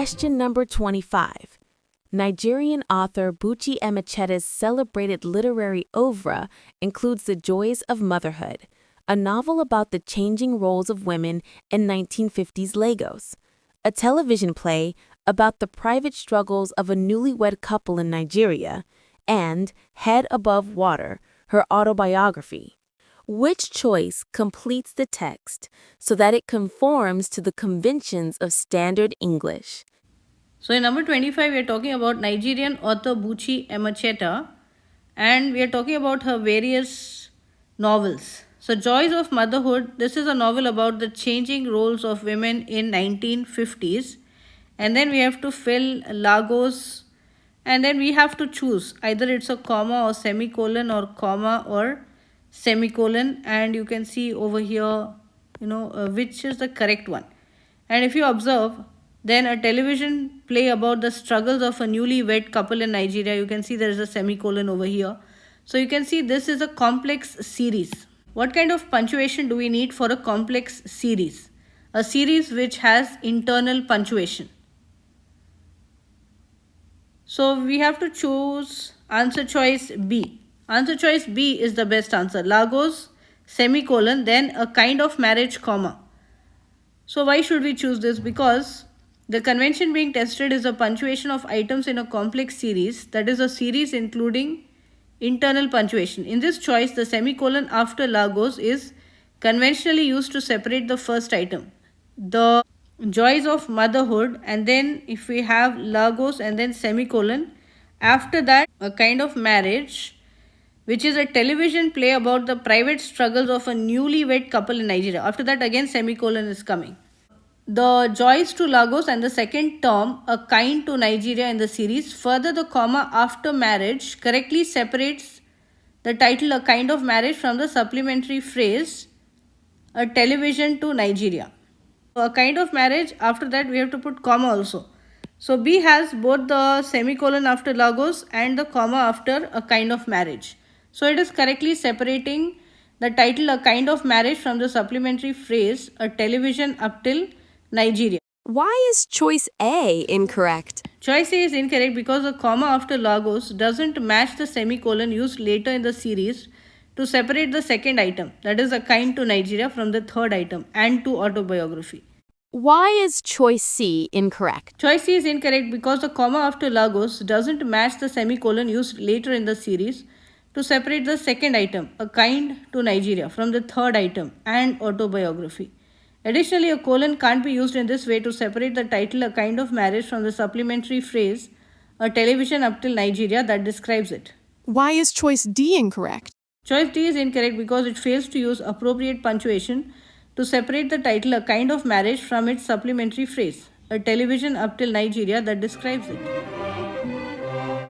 Question number 25. Nigerian author Buchi Emecheta's celebrated literary oeuvre includes The Joys of Motherhood, a novel about the changing roles of women in 1950s Lagos, a television play about the private struggles of a newlywed couple in Nigeria, and Head Above Water, her autobiography. Which choice completes the text so that it conforms to the conventions of standard English? So in number 25, we are talking about Nigerian author Buchi Emecheta, and we are talking about her various novels. So Joys of Motherhood, this is a novel about the changing roles of women in 1950s. And then we have to fill Lagos, and then we have to choose either it's a comma or semicolon or comma or semicolon, and you can see over here which is the correct one. And if you observe, then a television play about the struggles of a newlywed couple in Nigeria, you can see there is a semicolon over here. So you can see this is a complex series. What kind of punctuation do we need for a complex series? A series which has internal punctuation. So we have to choose answer choice B. Answer choice B is the best answer. Lagos, semicolon, then a kind of marriage, comma. So why should we choose this? Because the convention being tested is the punctuation of items in a complex series, that is a series including internal punctuation. In this choice, the semicolon after Lagos is conventionally used to separate the first item, the Joys of Motherhood, and then if we have Lagos and then semicolon, after that a kind of marriage, which is a television play about the private struggles of a newlywed couple in Nigeria. After that again semicolon is coming. The Joys to Lagos and the second term, a kind to Nigeria in the series. Further, the comma after marriage correctly separates the title A Kind of Marriage from the supplementary phrase a television to Nigeria. A kind of marriage, after that we have to put comma also. So B has both the semicolon after Lagos and the comma after a kind of marriage. So it is correctly separating the title A Kind of Marriage from the supplementary phrase a television up till Nigeria. Why is choice A incorrect? Choice A is incorrect because the comma after Lagos doesn't match the semicolon used later in the series to separate the second item, that is a kind to Nigeria, from the third item and to autobiography. Why is choice C incorrect? Choice C is incorrect because the comma after Lagos doesn't match the semicolon used later in the series to separate the second item, a kind to Nigeria, from the third item and autobiography. Additionally, a colon can't be used in this way to separate the title A Kind of Marriage from the supplementary phrase a television up till Nigeria that describes it. Why is choice D incorrect? Choice D is incorrect because it fails to use appropriate punctuation to separate the title A Kind of Marriage from its supplementary phrase, a television up till Nigeria that describes it.